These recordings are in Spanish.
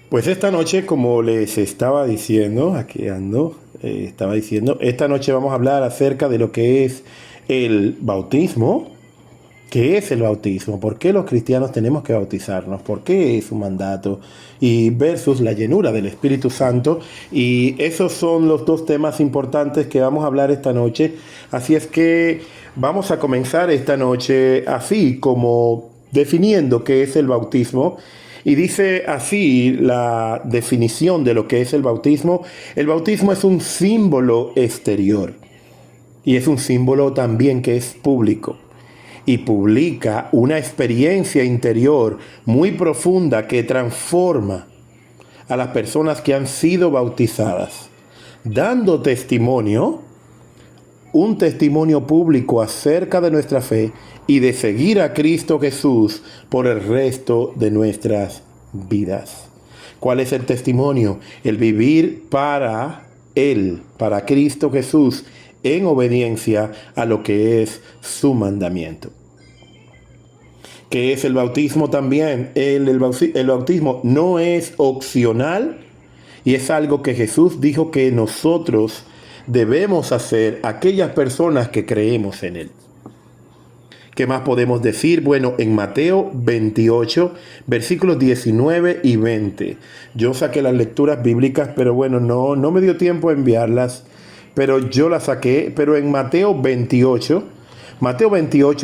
Pues esta noche, como les estaba diciendo, aquí ando, estaba diciendo, esta noche vamos a hablar acerca de lo que es el bautismo. ¿Qué es el bautismo? ¿Por qué los cristianos tenemos que bautizarnos? ¿Por qué es un mandato? Y versus la llenura del Espíritu Santo. Y esos son los dos temas importantes que vamos a hablar esta noche. Así es que vamos a comenzar esta noche así como definiendo qué es el bautismo. Y dice así la definición de lo que es el bautismo. El bautismo es un símbolo exterior y es un símbolo también que es público y publica una experiencia interior muy profunda que transforma a las personas que han sido bautizadas, dando testimonio, un testimonio público acerca de nuestra fe y de seguir a Cristo Jesús por el resto de nuestras vidas. ¿Cuál es el testimonio? El vivir para Él, para Cristo Jesús, en obediencia a lo que es su mandamiento. ¿Qué es el bautismo también? El bautismo no es opcional y es algo que Jesús dijo que nosotros debemos hacer aquellas personas que creemos en Él. ¿Qué más podemos decir? Bueno, en Mateo 28, versículos 19 y 20. Yo saqué las lecturas bíblicas, pero bueno, no me dio tiempo a enviarlas, pero yo las saqué. Pero en Mateo 28,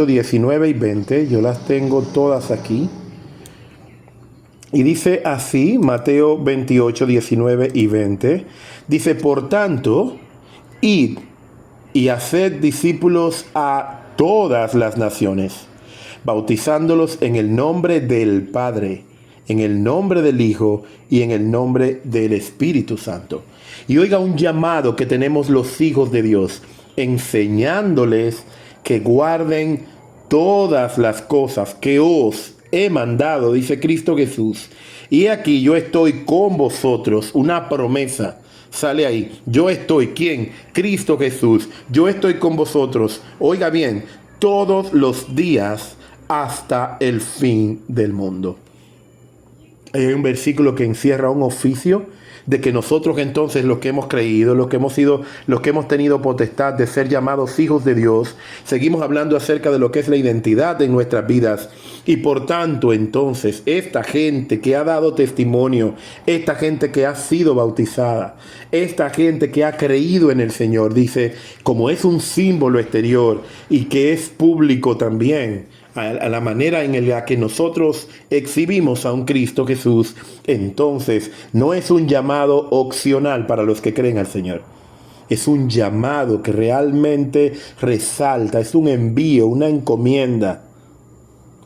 19 y 20, yo las tengo todas aquí. Y dice así, Mateo 28, 19 y 20, dice, por tanto, id y haced discípulos a todas las naciones, bautizándolos en el nombre del Padre, en el nombre del Hijo y en el nombre del Espíritu Santo. Y oiga un llamado que tenemos los hijos de Dios, enseñándoles que guarden todas las cosas que os he mandado, dice Cristo Jesús. Y aquí yo estoy con vosotros, una promesa. Sale ahí, yo estoy, ¿quién? Cristo Jesús, yo estoy con vosotros, oiga bien, todos los días hasta el fin del mundo. Hay un versículo que encierra un oficio de que nosotros entonces los que hemos creído, los que hemos tenido potestad de ser llamados hijos de Dios, seguimos hablando acerca de lo que es la identidad en nuestras vidas. Y por tanto entonces esta gente que ha dado testimonio, esta gente que ha sido bautizada, esta gente que ha creído en el Señor, dice, como es un símbolo exterior y que es público también, a la manera en la que nosotros exhibimos a un Cristo Jesús, entonces no es un llamado opcional para los que creen al Señor. Es un llamado que realmente resalta, es un envío, una encomienda,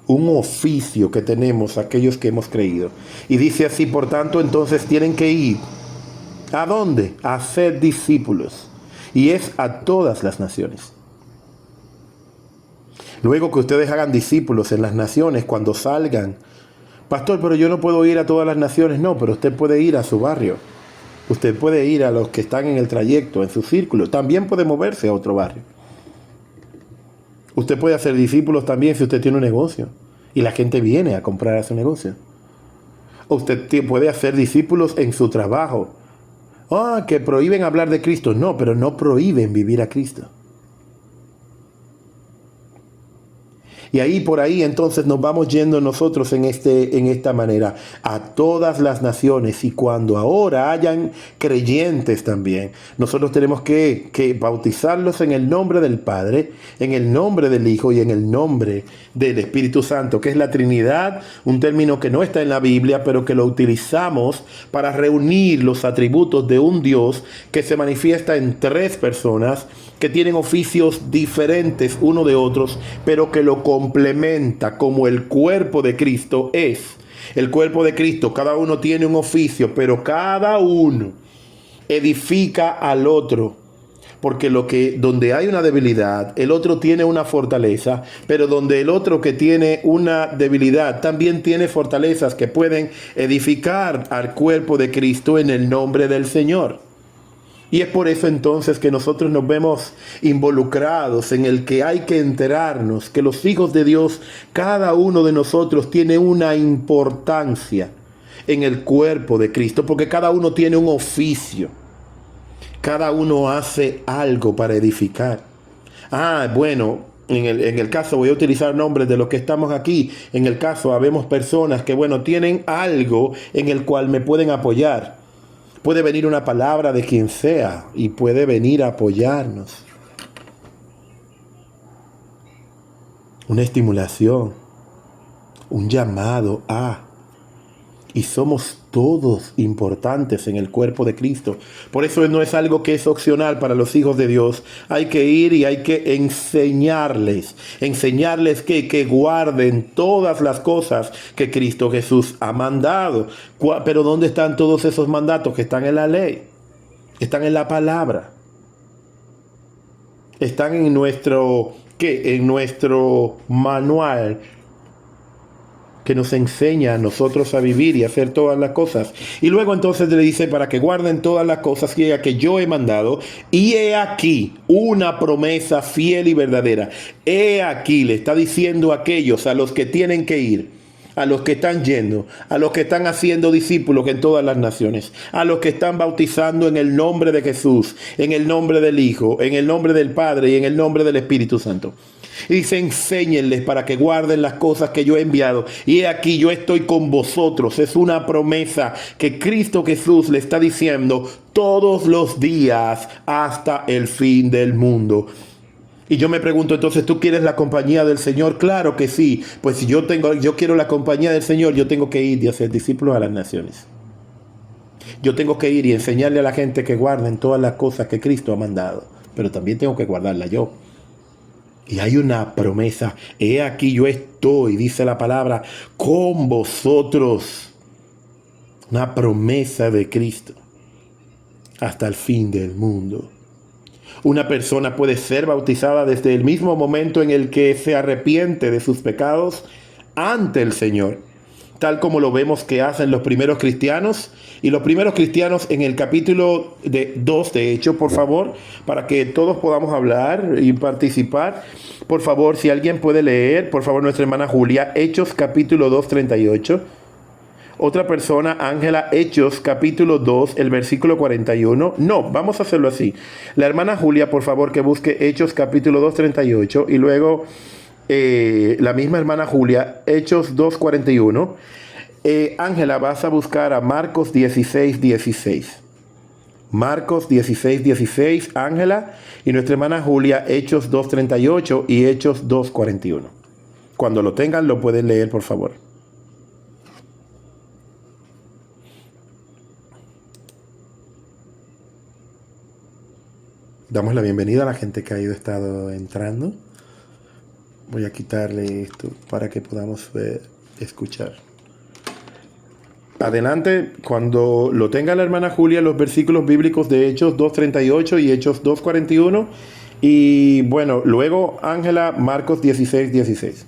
un oficio que tenemos aquellos que hemos creído. Y dice así, por tanto, entonces tienen que ir. ¿A dónde? A ser discípulos. Y es a todas las naciones. Luego que ustedes hagan discípulos en las naciones, cuando salgan, pastor, pero yo no puedo ir a todas las naciones. No, pero usted puede ir a su barrio. Usted puede ir a los que están en el trayecto, en su círculo. También puede moverse a otro barrio. Usted puede hacer discípulos también si usted tiene un negocio y la gente viene a comprar a su negocio. Usted puede hacer discípulos en su trabajo. Que prohíben hablar de Cristo. No, pero no prohíben vivir a Cristo. Y ahí por ahí entonces nos vamos yendo nosotros en esta manera a todas las naciones. Y cuando ahora hayan creyentes también, nosotros tenemos que bautizarlos en el nombre del Padre, en el nombre del Hijo y en el nombre del Espíritu Santo, que es la Trinidad, un término que no está en la Biblia, pero que lo utilizamos para reunir los atributos de un Dios que se manifiesta en tres personas que tienen oficios diferentes uno de otros, pero que lo complementa como el cuerpo de Cristo es. El cuerpo de Cristo, cada uno tiene un oficio, pero cada uno edifica al otro. Porque donde hay una debilidad, el otro tiene una fortaleza, pero donde el otro que tiene una debilidad también tiene fortalezas que pueden edificar al cuerpo de Cristo en el nombre del Señor. Y es por eso entonces que nosotros nos vemos involucrados en el que hay que enterarnos que los hijos de Dios, cada uno de nosotros tiene una importancia en el cuerpo de Cristo, porque cada uno tiene un oficio. Cada uno hace algo para edificar. Bueno, en el caso, voy a utilizar nombres de los que estamos aquí. En el caso, habemos personas que, bueno, tienen algo en el cual me pueden apoyar. Puede venir una palabra de quien sea y puede venir a apoyarnos. Una estimulación, un llamado a... Y somos todos importantes en el cuerpo de Cristo. Por eso no es algo que es opcional para los hijos de Dios. Hay que ir y hay que enseñarles. Enseñarles que guarden todas las cosas que Cristo Jesús ha mandado. Pero ¿dónde están todos esos mandatos que están en la ley? Están en la palabra. Están en nuestro, en nuestro manual que nos enseña a nosotros a vivir y a hacer todas las cosas. Y luego entonces le dice, para que guarden todas las cosas que yo he mandado. Y he aquí una promesa fiel y verdadera. He aquí, le está diciendo a aquellos a los que tienen que ir, a los que están yendo, a los que están haciendo discípulos en todas las naciones, a los que están bautizando en el nombre de Jesús, en el nombre del Hijo, en el nombre del Padre y en el nombre del Espíritu Santo. Y dice, enséñenles para que guarden las cosas que yo he enviado. Y he aquí, yo estoy con vosotros. Es una promesa que Cristo Jesús le está diciendo todos los días hasta el fin del mundo. Y yo me pregunto, entonces, ¿tú quieres la compañía del Señor? Claro que sí. Pues si yo quiero la compañía del Señor, yo tengo que ir y hacer discípulos a las naciones. Yo tengo que ir y enseñarle a la gente que guarden todas las cosas que Cristo ha mandado. Pero también tengo que guardarlas yo. Y hay una promesa. He aquí yo estoy, dice la palabra, con vosotros. Una promesa de Cristo hasta el fin del mundo. Una persona puede ser bautizada desde el mismo momento en el que se arrepiente de sus pecados ante el Señor, tal como lo vemos que hacen los primeros cristianos. Y los primeros cristianos en el capítulo 2 de Hechos, por favor, para que todos podamos hablar y participar. Por favor, si alguien puede leer, por favor, nuestra hermana Julia, Hechos capítulo 2, 38. Otra persona, Ángela, Hechos capítulo 2, el versículo 41. No, vamos a hacerlo así. La hermana Julia, por favor, que busque Hechos capítulo 2, 38. Y luego la misma hermana Julia, Hechos 2, 41. Ángela, vas a buscar a Marcos 16, 16. Marcos 16, 16, Ángela. Y nuestra hermana Julia, Hechos 2, 38 y Hechos 2, 41. Cuando lo tengan, lo pueden leer, por favor. Damos la bienvenida a la gente que ha estado entrando. Voy a quitarle esto para que podamos escuchar. Adelante, cuando lo tenga la hermana Julia, los versículos bíblicos de Hechos 2.38 y Hechos 2.41. Y bueno, luego Ángela, Marcos 16, 16.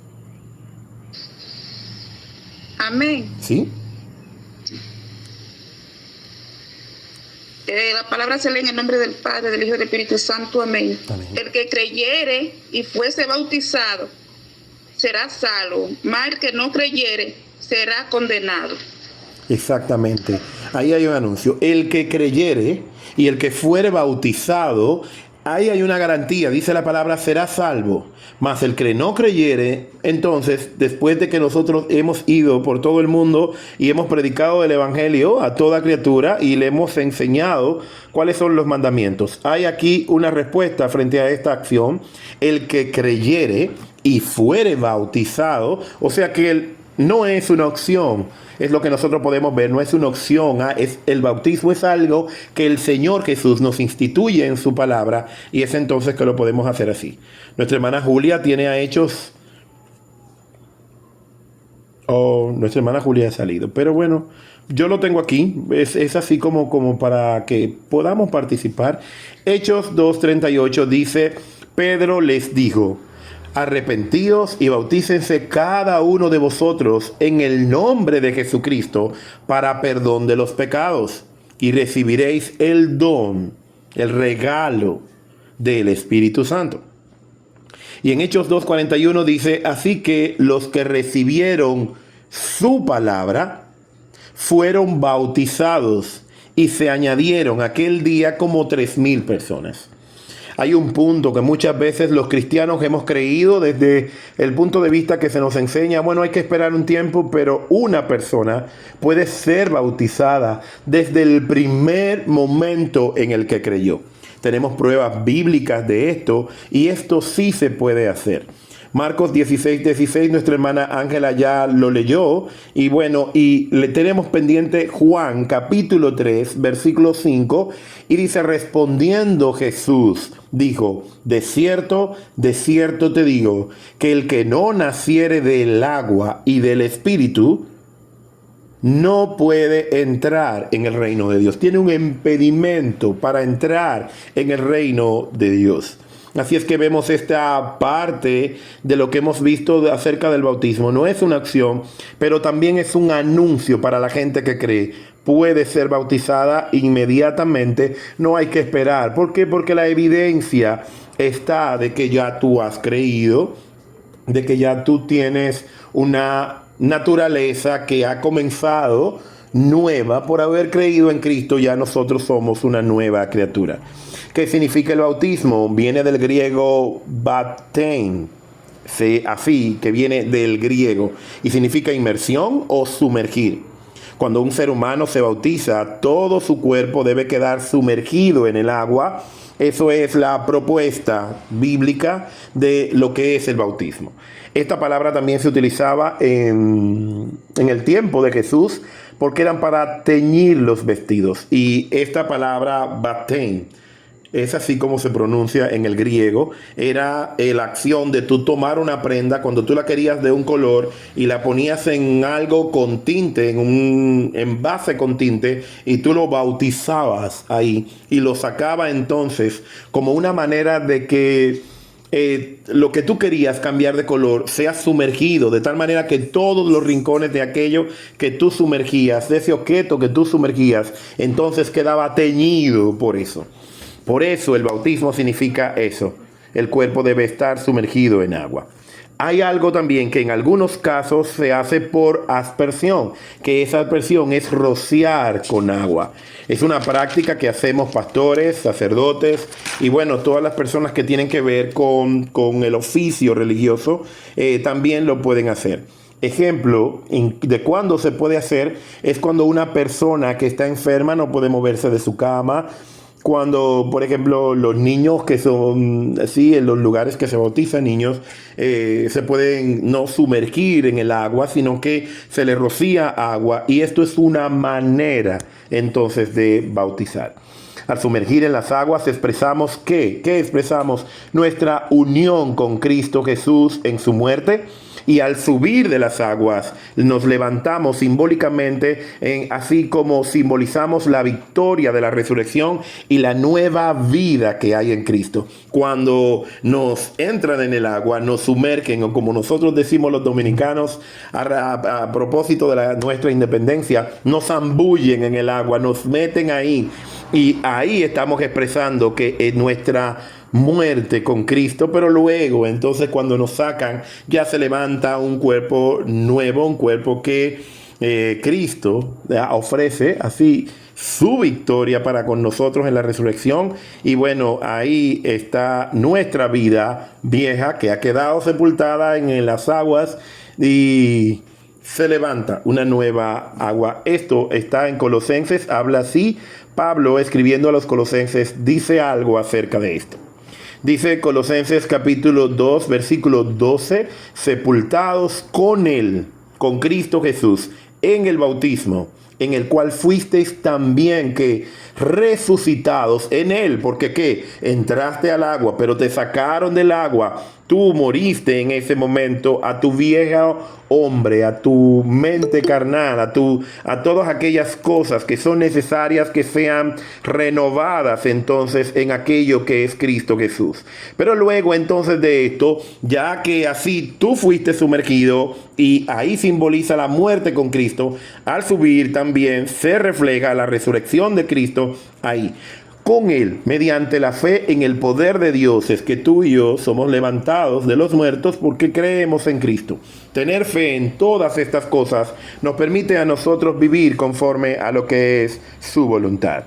Amén. ¿Sí? La palabra se lee en el nombre del Padre, del Hijo y del Espíritu Santo. Amén. Amén. El que creyere y fuese bautizado será salvo, mas el que no creyere será condenado. Exactamente. Ahí hay un anuncio. El que creyere y el que fuere bautizado, ahí hay una garantía. Dice la palabra, será salvo. Mas el que no creyere, entonces, después de que nosotros hemos ido por todo el mundo y hemos predicado el evangelio a toda criatura y le hemos enseñado cuáles son los mandamientos, hay aquí una respuesta frente a esta acción. El que creyere y fuere bautizado, o sea que no es una opción. Es lo que nosotros podemos ver, no es una opción. El bautismo es algo que el Señor Jesús nos instituye en su palabra, y es entonces que lo podemos hacer así. Nuestra hermana Julia tiene a Hechos. Nuestra hermana Julia ha salido, pero bueno, yo lo tengo aquí. Es así como para que podamos participar. Hechos 2:38 dice: Pedro les dijo: arrepentíos y bautícense cada uno de vosotros en el nombre de Jesucristo para perdón de los pecados, y recibiréis el don, el regalo del Espíritu Santo. Y en Hechos 2:41 dice: así que los que recibieron su palabra fueron bautizados y se añadieron aquel día como 3,000 personas. Hay un punto que muchas veces los cristianos hemos creído desde el punto de vista que se nos enseña, bueno, hay que esperar un tiempo, pero una persona puede ser bautizada desde el primer momento en el que creyó. Tenemos pruebas bíblicas de esto y esto sí se puede hacer. Marcos 16:16, nuestra hermana Ángela ya lo leyó. Y bueno, y le tenemos pendiente Juan capítulo 3, versículo 5. Y dice, respondiendo Jesús, dijo, de cierto te digo, que el que no naciere del agua y del Espíritu, no puede entrar en el reino de Dios. Tiene un impedimento para entrar en el reino de Dios. Así es que vemos esta parte de lo que hemos visto acerca del bautismo. No es una acción, pero también es un anuncio para la gente que cree. Puede ser bautizada inmediatamente, no hay que esperar. ¿Por qué? Porque la evidencia está de que ya tú has creído, de que ya tú tienes una naturaleza que ha comenzado nueva por haber creído en Cristo. Ya nosotros somos una nueva criatura. ¿Qué significa el bautismo? Viene del griego baptein, así que viene del griego y significa inmersión o sumergir. Cuando un ser humano se bautiza, todo su cuerpo debe quedar sumergido en el agua. Eso es la propuesta bíblica de lo que es el bautismo. Esta palabra también se utilizaba en el tiempo de Jesús porque eran para teñir los vestidos. Y esta palabra baptein, es así como se pronuncia en el griego, era la acción de tú tomar una prenda cuando tú la querías de un color y la ponías en algo con tinte, en un envase con tinte, y tú lo bautizabas ahí y lo sacaba entonces como una manera de que lo que tú querías cambiar de color sea sumergido, de tal manera que todos los rincones de aquello que tú sumergías, de ese objeto que tú sumergías, entonces quedaba teñido por eso. Por eso el bautismo significa eso. El cuerpo debe estar sumergido en agua. Hay algo también que en algunos casos se hace por aspersión, que esa aspersión es rociar con agua. Es una práctica que hacemos pastores, sacerdotes y bueno, todas las personas que tienen que ver con el oficio religioso también lo pueden hacer. Ejemplo de cuándo se puede hacer es cuando una persona que está enferma no puede moverse de su cama. Cuando, por ejemplo, los niños que son así, en los lugares que se bautizan niños, se pueden no sumergir en el agua, sino que se les rocía agua. Y esto es una manera, entonces, de bautizar. Al sumergir en las aguas expresamos ¿qué? ¿Qué expresamos? Nuestra unión con Cristo Jesús en su muerte. Y al subir de las aguas nos levantamos simbólicamente, así como simbolizamos la victoria de la resurrección y la nueva vida que hay en Cristo. Cuando nos entran en el agua, nos sumergen, o como nosotros decimos los dominicanos, a propósito de nuestra independencia, nos zambullen en el agua, nos meten ahí. Y ahí estamos expresando que nuestra muerte con Cristo, pero luego entonces cuando nos sacan ya se levanta un cuerpo nuevo, un cuerpo que Cristo ofrece así su victoria para con nosotros en la resurrección. Y bueno, ahí está nuestra vida vieja que ha quedado sepultada en las aguas y se levanta una nueva agua. Esto está en Colosenses, habla así. Pablo, escribiendo a los Colosenses, dice algo acerca de esto. Dice Colosenses capítulo 2, versículo 12, sepultados con él, con Cristo Jesús, en el bautismo, en el cual fuisteis también que resucitados en él, porque ¿qué? Entraste al agua, pero te sacaron del agua. Tú moriste en ese momento a tu viejo hombre, a tu mente carnal, a todas aquellas cosas que son necesarias que sean renovadas entonces en aquello que es Cristo Jesús. Pero luego entonces de esto, ya que así tú fuiste sumergido y ahí simboliza la muerte con Cristo, al subir también se refleja la resurrección de Cristo ahí. con Él, mediante la fe en el poder de Dios, es que tú y yo somos levantados de los muertos porque creemos en Cristo. Tener fe en todas estas cosas nos permite a nosotros vivir conforme a lo que es su voluntad.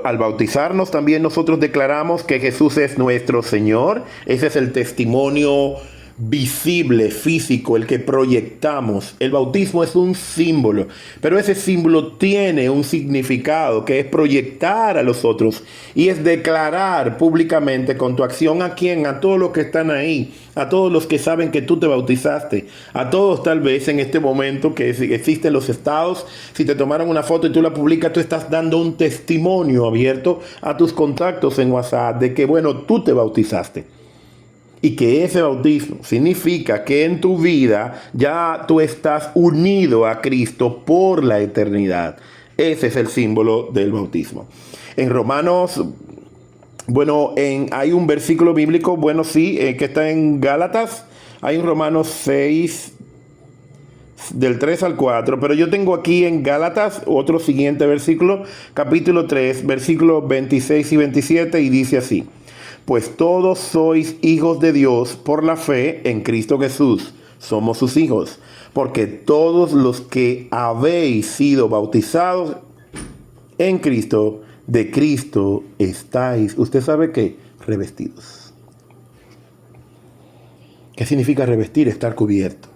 Al bautizarnos también nosotros declaramos que Jesús es nuestro Señor. Ese es el testimonio visible, físico, el que proyectamos. El bautismo es un símbolo, pero ese símbolo tiene un significado que es proyectar a los otros y es declarar públicamente con tu acción a quién, a todos los que están ahí, a todos los que saben que tú te bautizaste, a todos tal vez en este momento que existen los estados. Si te tomaron una foto y tú la publicas, tú estás dando un testimonio abierto a tus contactos en WhatsApp de que bueno, tú te bautizaste. Y que ese bautismo significa que en tu vida ya tú estás unido a Cristo por la eternidad. Ese es el símbolo del bautismo. En Romanos, hay un versículo bíblico, que está en Gálatas. Hay un Romanos 6, del 3 al 4. Pero yo tengo aquí en Gálatas otro siguiente versículo, capítulo 3, versículos 26 y 27, y dice así: pues todos sois hijos de Dios por la fe en Cristo Jesús. Somos sus hijos, porque todos los que habéis sido bautizados en Cristo, de Cristo estáis, ¿usted sabe qué? Revestidos. ¿Qué significa revestir? Estar cubierto.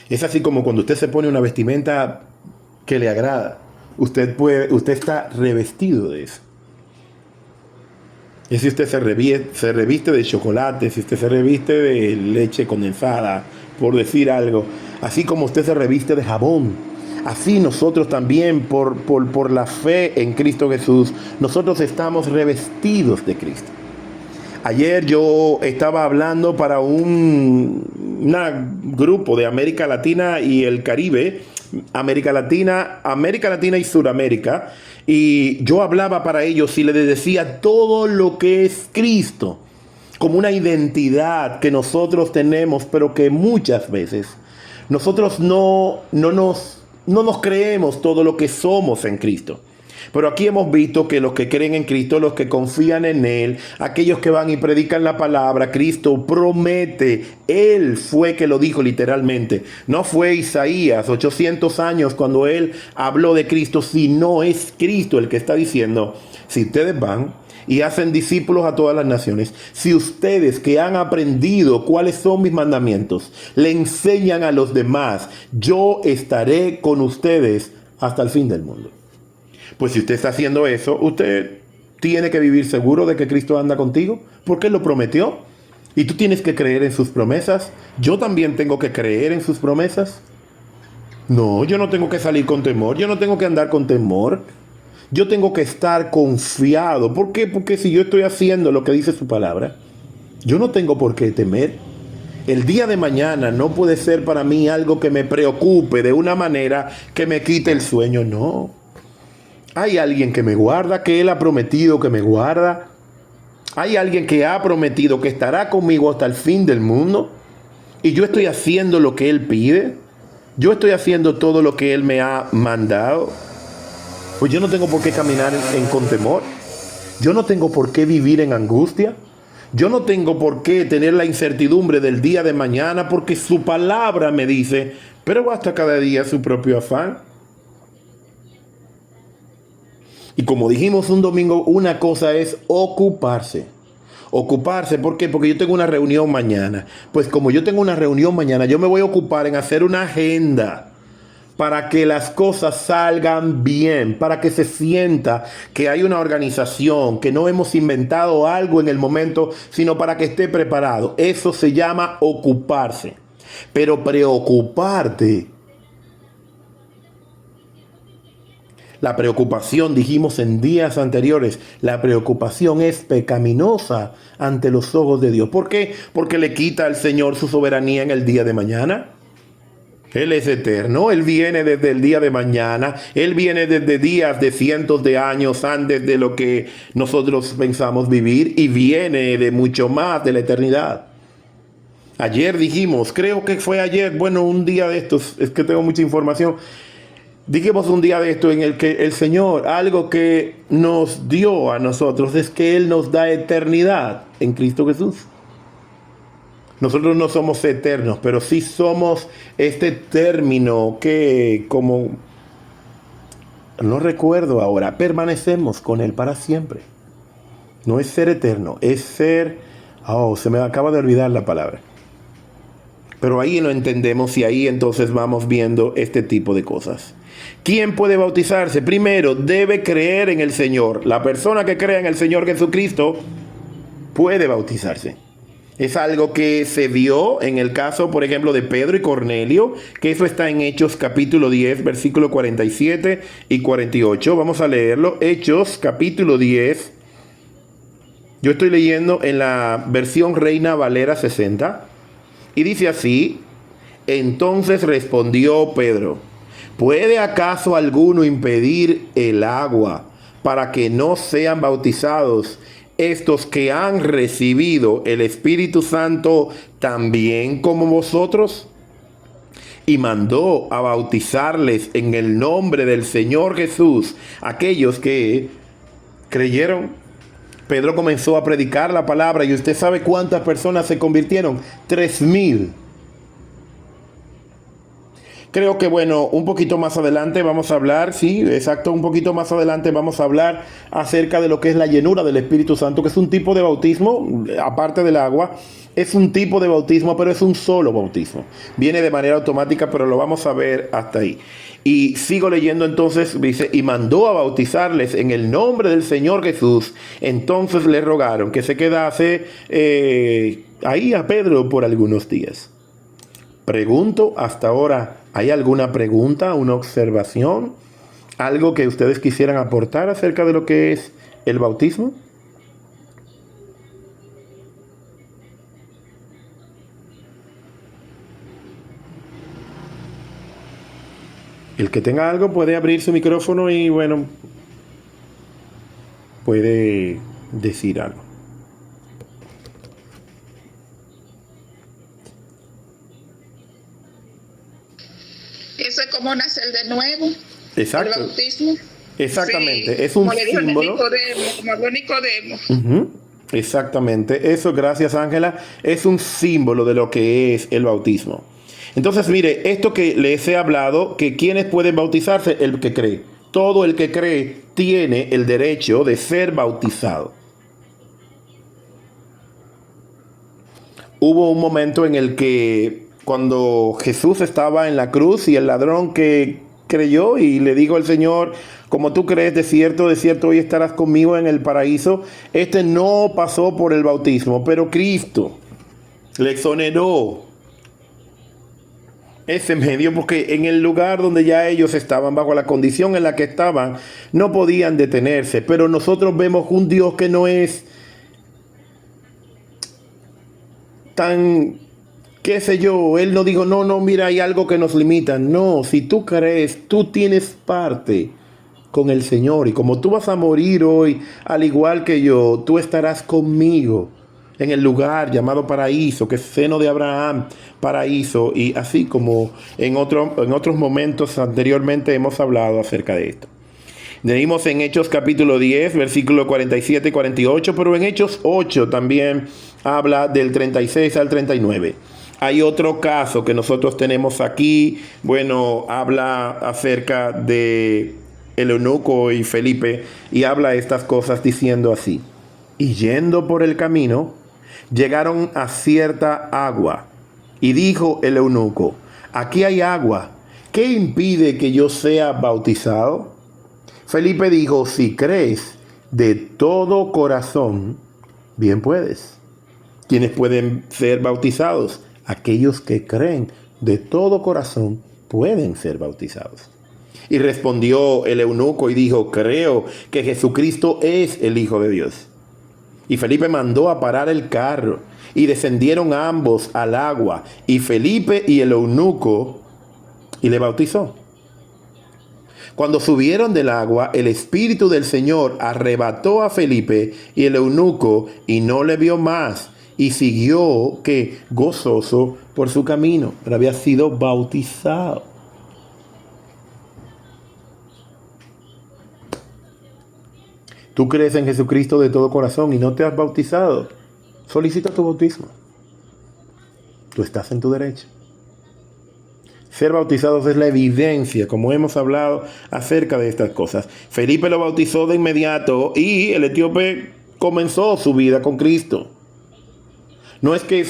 Es así como cuando usted se pone una vestimenta que le agrada. Usted está revestido de eso. Y si usted se reviste de chocolate, si usted se reviste de leche condensada, por decir algo, así como usted se reviste de jabón, así nosotros también por la fe en Cristo Jesús, nosotros estamos revestidos de Cristo. Ayer yo estaba hablando para un grupo de América Latina y el Caribe, América Latina y Suramérica, y yo hablaba para ellos y les decía todo lo que es Cristo, como una identidad que nosotros tenemos, pero que muchas veces nosotros no nos creemos todo lo que somos en Cristo. Pero aquí hemos visto que los que creen en Cristo, los que confían en Él, aquellos que van y predican la palabra, Cristo promete. Él fue que lo dijo literalmente. No fue Isaías 800 años cuando Él habló de Cristo, sino es Cristo el que está diciendo: si ustedes van y hacen discípulos a todas las naciones, si ustedes que han aprendido cuáles son mis mandamientos, le enseñan a los demás, yo estaré con ustedes hasta el fin del mundo. Pues si usted está haciendo eso, usted tiene que vivir seguro de que Cristo anda contigo, porque Él lo prometió. Y tú tienes que creer en sus promesas. Yo también tengo que creer en sus promesas. No, yo no tengo que salir con temor, yo no tengo que andar con temor. Yo tengo que estar confiado. ¿Por qué? Porque si yo estoy haciendo lo que dice su palabra, yo no tengo por qué temer. El día de mañana no puede ser para mí algo que me preocupe de una manera que me quite el sueño, no. Hay alguien que me guarda, que Él ha prometido que me guarda. Hay alguien que ha prometido que estará conmigo hasta el fin del mundo. Y yo estoy haciendo lo que Él pide. Yo estoy haciendo todo lo que Él me ha mandado. Pues yo no tengo por qué caminar con temor. Yo no tengo por qué vivir en angustia. Yo no tengo por qué tener la incertidumbre del día de mañana, porque su palabra me dice: pero basta cada día su propio afán. Y como dijimos un domingo, una cosa es ocuparse. Ocuparse, ¿por qué? Porque yo tengo una reunión mañana. Pues como yo tengo una reunión mañana, yo me voy a ocupar en hacer una agenda para que las cosas salgan bien, para que se sienta que hay una organización, que no hemos inventado algo en el momento, sino para que esté preparado. Eso se llama ocuparse. Pero preocuparte, la preocupación, dijimos en días anteriores, la preocupación es pecaminosa ante los ojos de Dios. ¿Por qué? Porque le quita al Señor su soberanía en el día de mañana. Él es eterno, Él viene desde el día de mañana, Él viene desde días de cientos de años antes de lo que nosotros pensamos vivir, y viene de mucho más de la eternidad. Ayer dijimos, creo que fue ayer, un día de estos, es que tengo mucha información. Dijimos un día de esto en el que el Señor, algo que nos dio a nosotros es que Él nos da eternidad en Cristo Jesús. Nosotros no somos eternos, pero sí somos este término que, como no recuerdo ahora, permanecemos con Él para siempre. No es ser eterno, es ser... Oh, se me acaba de olvidar la palabra. Pero ahí lo entendemos y ahí entonces vamos viendo este tipo de cosas. ¿Quién puede bautizarse? Primero, debe creer en el Señor. La persona que crea en el Señor Jesucristo puede bautizarse. Es algo que se vio en el caso, por ejemplo, de Pedro y Cornelio, que eso está en Hechos capítulo 10, versículo 47 y 48. Vamos a leerlo. Hechos capítulo 10. Yo estoy leyendo en la versión Reina Valera 60. Y dice así: entonces respondió Pedro: ¿puede acaso alguno impedir el agua para que no sean bautizados estos que han recibido el Espíritu Santo también como vosotros? Y mandó a bautizarles en el nombre del Señor Jesús aquellos que creyeron. Pedro comenzó a predicar la palabra y usted sabe cuántas personas se convirtieron. 3,000. Creo que bueno, un poquito más adelante vamos a hablar, sí, exacto, un poquito más adelante vamos a hablar acerca de lo que es la llenura del Espíritu Santo, que es un tipo de bautismo, aparte del agua, es un tipo de bautismo, pero es un solo bautismo. Viene de manera automática, pero lo vamos a ver hasta ahí. Y sigo leyendo entonces, dice, y mandó a bautizarles en el nombre del Señor Jesús. Entonces le rogaron que se quedase ahí a Pedro por algunos días. Pregunto hasta ahora, ¿hay alguna pregunta, una observación? ¿Algo que ustedes quisieran aportar acerca de lo que es el bautismo? El que tenga algo puede abrir su micrófono y bueno, puede decir algo. Eso es como nacer de nuevo. Exacto. El bautismo. Exactamente. Sí, Es un como le dijo símbolo. Nicodemo, como habló Nicodemo. Ujú. Exactamente. Eso, gracias Ángela, es un símbolo de lo que es el bautismo. Entonces, mire, esto que les he hablado, que quienes pueden bautizarse, el que cree. Todo el que cree tiene el derecho de ser bautizado. Hubo un momento en el que cuando Jesús estaba en la cruz y el ladrón que creyó y le dijo al Señor, como tú crees, de cierto, hoy estarás conmigo en el paraíso. Este no pasó por el bautismo, pero Cristo le exoneró ese medio, porque en el lugar donde ya ellos estaban, bajo la condición en la que estaban, no podían detenerse. Pero nosotros vemos un Dios que no es tan, qué sé yo, Él no dijo, no, mira, hay algo que nos limita. No, si tú crees, tú tienes parte con el Señor. Y como tú vas a morir hoy, al igual que yo, tú estarás conmigo en el lugar llamado paraíso, que es seno de Abraham, paraíso, y así como en otros momentos anteriormente hemos hablado acerca de esto. Leímos en Hechos capítulo 10, versículo 47 y 48, pero en Hechos 8 también habla del 36 al 39. Hay otro caso que nosotros tenemos aquí, bueno, habla acerca de el eunuco y Felipe, y habla estas cosas diciendo así: y yendo por el camino, llegaron a cierta agua, y dijo el eunuco: aquí hay agua, ¿qué impide que yo sea bautizado? Felipe dijo: si crees de todo corazón, bien puedes. ¿Quiénes pueden ser bautizados? Aquellos que creen de todo corazón pueden ser bautizados. Y respondió el eunuco y dijo: creo que Jesucristo es el Hijo de Dios. Y Felipe mandó a parar el carro, y descendieron ambos al agua, y Felipe y el eunuco, y le bautizó. Cuando subieron del agua, el Espíritu del Señor arrebató a Felipe y el eunuco, y no le vio más, y siguió gozoso por su camino, pero había sido bautizado. Tú crees en Jesucristo de todo corazón y no te has bautizado, solicita tu bautismo. Tú estás en tu derecho. Ser bautizados es la evidencia, como hemos hablado acerca de estas cosas. Felipe lo bautizó de inmediato y el etíope comenzó su vida con Cristo. No es que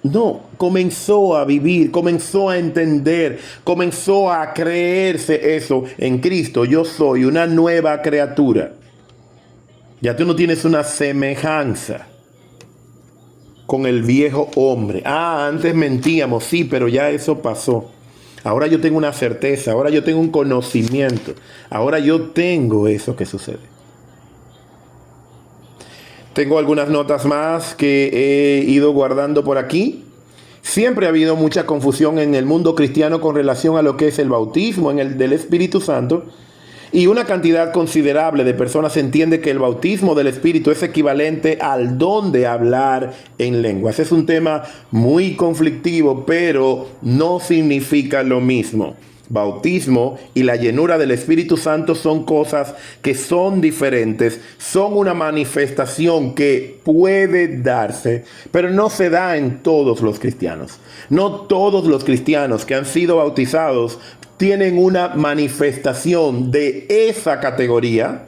no, comenzó a vivir, comenzó a entender, comenzó a creerse eso en Cristo. Yo soy una nueva criatura. Ya tú no tienes una semejanza con el viejo hombre. Antes mentíamos, sí, pero ya eso pasó. Ahora yo tengo una certeza, ahora yo tengo un conocimiento, ahora yo tengo eso que sucede. Tengo algunas notas más que he ido guardando por aquí. Siempre ha habido mucha confusión en el mundo cristiano con relación a lo que es el bautismo en el del Espíritu Santo. Y una cantidad considerable de personas entiende que el bautismo del Espíritu es equivalente al don de hablar en lenguas. Es un tema muy conflictivo, pero no significa lo mismo. Bautismo y la llenura del Espíritu Santo son cosas que son diferentes, son una manifestación que puede darse, pero no se da en todos los cristianos. No todos los cristianos que han sido bautizados tienen una manifestación de esa categoría.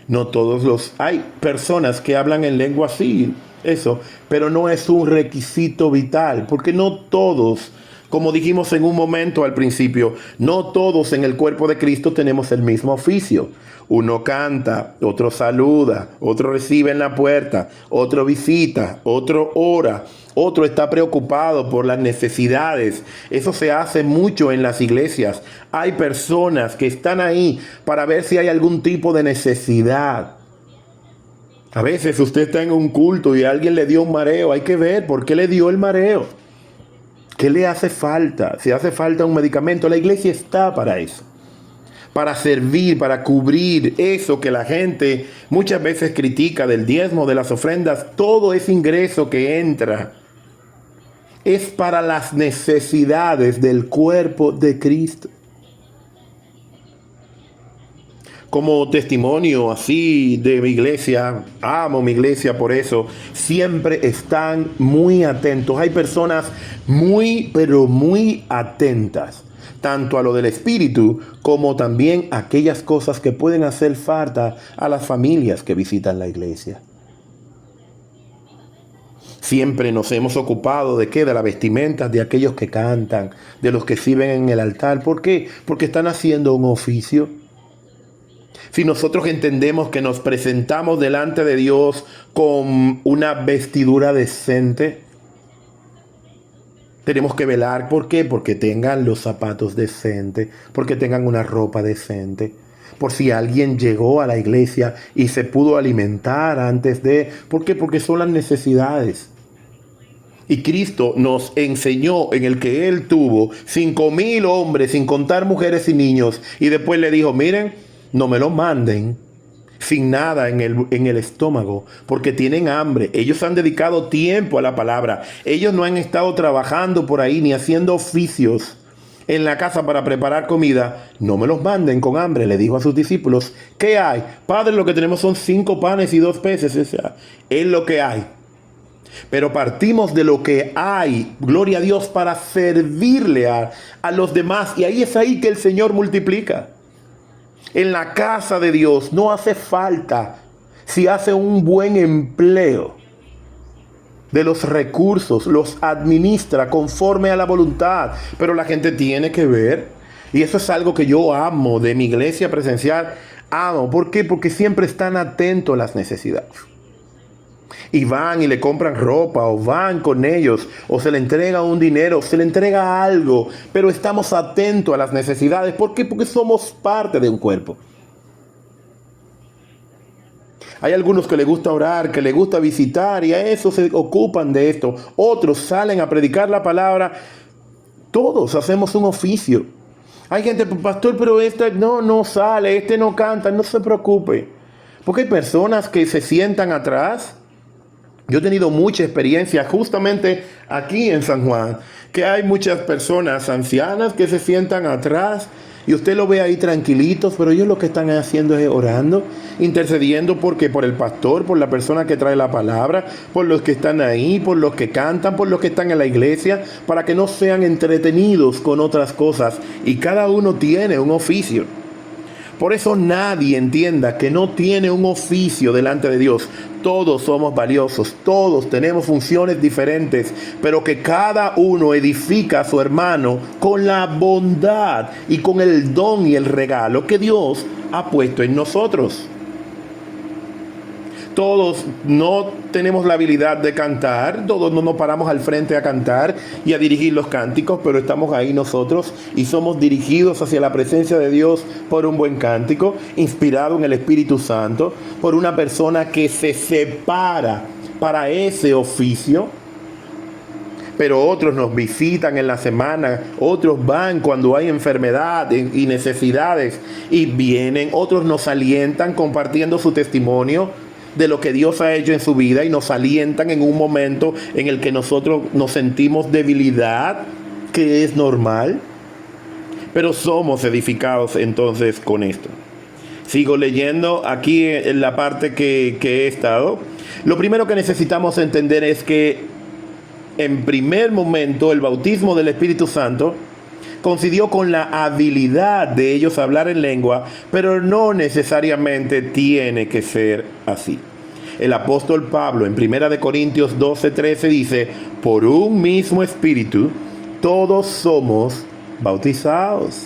No todos hay personas que hablan en lengua así, eso, pero no es un requisito vital, porque no todos, como dijimos en un momento al principio, no todos en el cuerpo de Cristo tenemos el mismo oficio. Uno canta, otro saluda, otro recibe en la puerta, otro visita, otro ora, otro está preocupado por las necesidades. Eso se hace mucho en las iglesias. Hay personas que están ahí para ver si hay algún tipo de necesidad. A veces usted está en un culto y alguien le dio un mareo. Hay que ver por qué le dio el mareo. ¿Qué le hace falta? Si hace falta un medicamento, la iglesia está para eso. Para servir, para cubrir eso que la gente muchas veces critica del diezmo, de las ofrendas. Todo ese ingreso que entra es para las necesidades del cuerpo de Cristo. Como testimonio así de mi iglesia, amo mi iglesia por eso, siempre están muy atentos. Hay personas muy, pero muy atentas, tanto a lo del espíritu como también a aquellas cosas que pueden hacer falta a las familias que visitan la iglesia. Siempre nos hemos ocupado ¿de qué? De las vestimentas de aquellos que cantan, de los que sirven en el altar. ¿Por qué? Porque están haciendo un oficio. Si nosotros entendemos que nos presentamos delante de Dios con una vestidura decente, tenemos que velar. ¿Por qué? Porque tengan los zapatos decentes, porque tengan una ropa decente. Por si alguien llegó a la iglesia y se pudo alimentar antes de... ¿Por qué? Porque son las necesidades. Y Cristo nos enseñó en el que Él tuvo 5,000 hombres, sin contar mujeres y niños. Y después le dijo, miren, no me lo manden sin nada en el estómago, porque tienen hambre. Ellos han dedicado tiempo a la palabra. Ellos no han estado trabajando por ahí ni haciendo oficios en la casa para preparar comida. No me los manden con hambre, le dijo a sus discípulos. ¿Qué hay? Padre, lo que tenemos son 5 panes y 2 peces. O sea, es lo que hay. Pero partimos de lo que hay, gloria a Dios, para servirle a los demás. Y ahí es ahí que el Señor multiplica. En la casa de Dios no hace falta si hace un buen empleo de los recursos, los administra conforme a la voluntad. Pero la gente tiene que ver, y eso es algo que yo amo de mi iglesia presencial. Amo, ¿por qué? Porque siempre están atentos a las necesidades. Y van y le compran ropa, o van con ellos, o se le entrega un dinero, se le entrega algo, pero estamos atentos a las necesidades. ¿Por qué? Porque somos parte de un cuerpo. Hay algunos que les gusta orar, que les gusta visitar, y a eso se ocupan de esto. Otros salen a predicar la palabra. Todos hacemos un oficio. Hay gente, pastor, pero este no sale, este no canta. No se preocupe, porque hay personas que se sientan atrás. Yo he tenido mucha experiencia justamente aquí en San Juan, que hay muchas personas ancianas que se sientan atrás Y usted lo ve ahí tranquilitos, pero ellos lo que están haciendo es orando, intercediendo porque por el pastor, por la persona que trae la palabra, por los que están ahí, por los que cantan, por los que están en la iglesia, para que no sean entretenidos con otras cosas. Y cada uno tiene un oficio. Por eso nadie entienda que no tiene un oficio delante de Dios. Todos somos valiosos, todos tenemos funciones diferentes, pero que cada uno edifica a su hermano con la bondad y con el don y el regalo que Dios ha puesto en nosotros. Todos no tenemos la habilidad de cantar, todos no nos paramos al frente a cantar y a dirigir los cánticos, pero estamos ahí nosotros y somos dirigidos hacia la presencia de Dios por un buen cántico, inspirado en el Espíritu Santo, por una persona que se separa para ese oficio. Pero otros nos visitan en la semana, otros van cuando hay enfermedad y necesidades y vienen, otros nos alientan compartiendo su testimonio de lo que Dios ha hecho en su vida y nos alientan en un momento en el que nosotros nos sentimos debilidad, que es normal, pero somos edificados entonces con esto. Sigo leyendo aquí en la parte que he estado. Lo primero que necesitamos entender es que en primer momento el bautismo del Espíritu Santo coincidió con la habilidad de ellos a hablar en lengua, pero no necesariamente tiene que ser así. El apóstol Pablo en 1 Corintios 12:13 dice, por un mismo espíritu todos somos bautizados.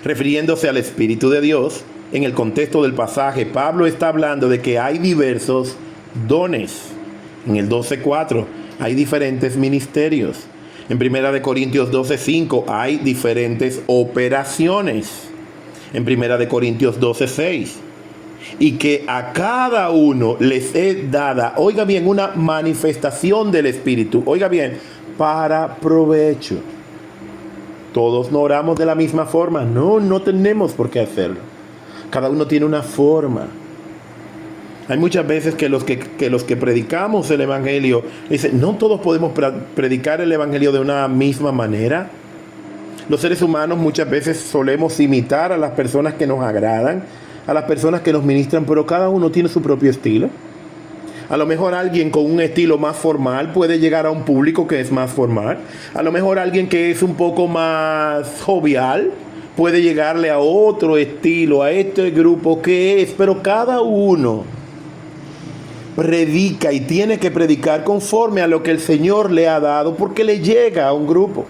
Refiriéndose al Espíritu de Dios, en el contexto del pasaje, Pablo está hablando de que hay diversos dones. En el 12:4 hay diferentes ministerios. En 1 Corintios 12:5 hay diferentes operaciones. En 1 Corintios 12:6. Y que a cada uno les es dada, oiga bien, una manifestación del Espíritu. Oiga bien, para provecho. Todos no oramos de la misma forma. No tenemos por qué hacerlo. Cada uno tiene una forma. Hay muchas veces que los que predicamos el Evangelio, dicen, no todos podemos predicar el Evangelio de una misma manera. Los seres humanos muchas veces solemos imitar a las personas que nos agradan, a las personas que nos ministran, pero cada uno tiene su propio estilo. A lo mejor alguien con un estilo más formal puede llegar a un público que es más formal. A lo mejor alguien que es un poco más jovial puede llegarle a otro estilo, a este grupo que es, pero cada uno predica y tiene que predicar conforme a lo que el Señor le ha dado, porque le llega a un grupo.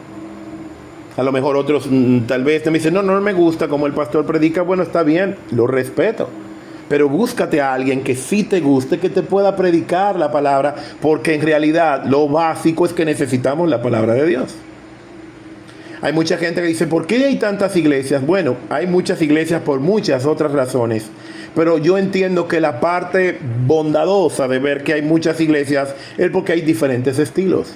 A lo mejor otros tal vez te dicen, no me gusta como el pastor predica. Bueno, está bien, lo respeto. Pero búscate a alguien que sí te guste, que te pueda predicar la palabra, porque en realidad lo básico es que necesitamos la palabra de Dios. Hay mucha gente que dice, ¿por qué hay tantas iglesias? Bueno, hay muchas iglesias por muchas otras razones. Pero yo entiendo que la parte bondadosa de ver que hay muchas iglesias es porque hay diferentes estilos.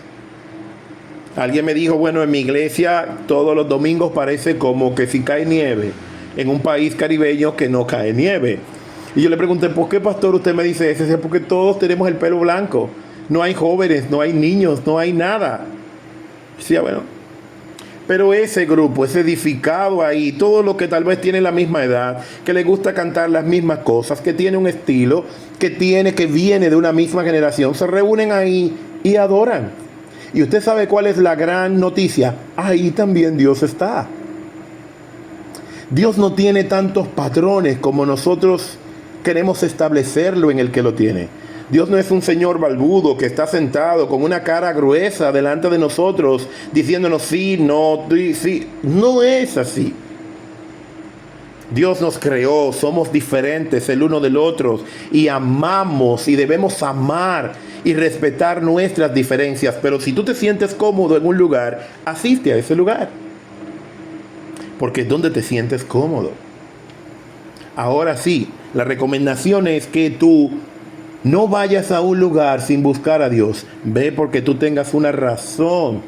Alguien me dijo, bueno, en mi iglesia todos los domingos parece como que si cae nieve en un país caribeño que no cae nieve. Y yo le pregunté, ¿por qué, pastor, usted me dice eso? Es porque todos tenemos el pelo blanco. No hay jóvenes, no hay niños, no hay nada. Decía, bueno, pero ese grupo es edificado ahí, todo lo que tal vez tiene la misma edad, que le gusta cantar las mismas cosas, que tiene un estilo, que viene de una misma generación, se reúnen ahí y adoran. Y usted sabe cuál es la gran noticia. Ahí también Dios está. Dios no tiene tantos patrones como nosotros queremos establecerlo en el que lo tiene. Dios no es un señor balbudo que está sentado con una cara gruesa delante de nosotros diciéndonos sí, no, sí. No es así. Dios nos creó, somos diferentes el uno del otro y amamos y debemos amar y respetar nuestras diferencias. Pero si tú te sientes cómodo en un lugar, asiste a ese lugar, porque es donde te sientes cómodo. Ahora sí, la recomendación es que tú no vayas a un lugar sin buscar a Dios. Ve porque tú tengas una razón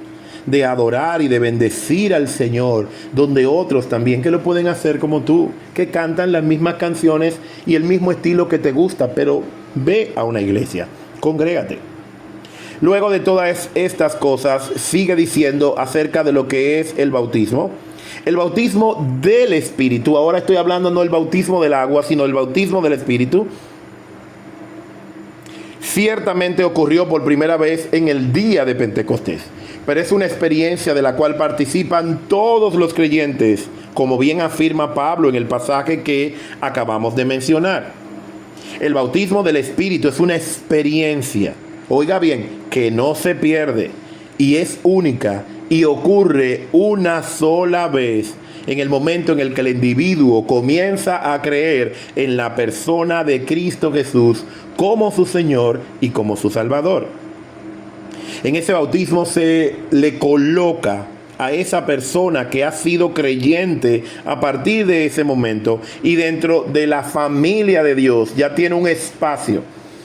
de adorar y de bendecir al Señor, donde otros también que lo pueden hacer como tú, que cantan las mismas canciones y el mismo estilo que te gusta, pero ve a una iglesia, congrégate. Luego de todas estas cosas, sigue diciendo acerca de lo que es el bautismo. El bautismo del Espíritu, ahora estoy hablando no el bautismo del agua, sino el bautismo del Espíritu, ciertamente ocurrió por primera vez en el día de Pentecostés, pero es una experiencia de la cual participan todos los creyentes, como bien afirma Pablo en el pasaje que acabamos de mencionar. El bautismo del Espíritu es una experiencia, oiga bien, que no se pierde y es única y ocurre una sola vez en el momento en el que el individuo comienza a creer en la persona de Cristo Jesús como su Señor y como su Salvador. En ese bautismo se le coloca a esa persona que ha sido creyente a partir de ese momento y dentro de la familia de Dios ya tiene un espacio,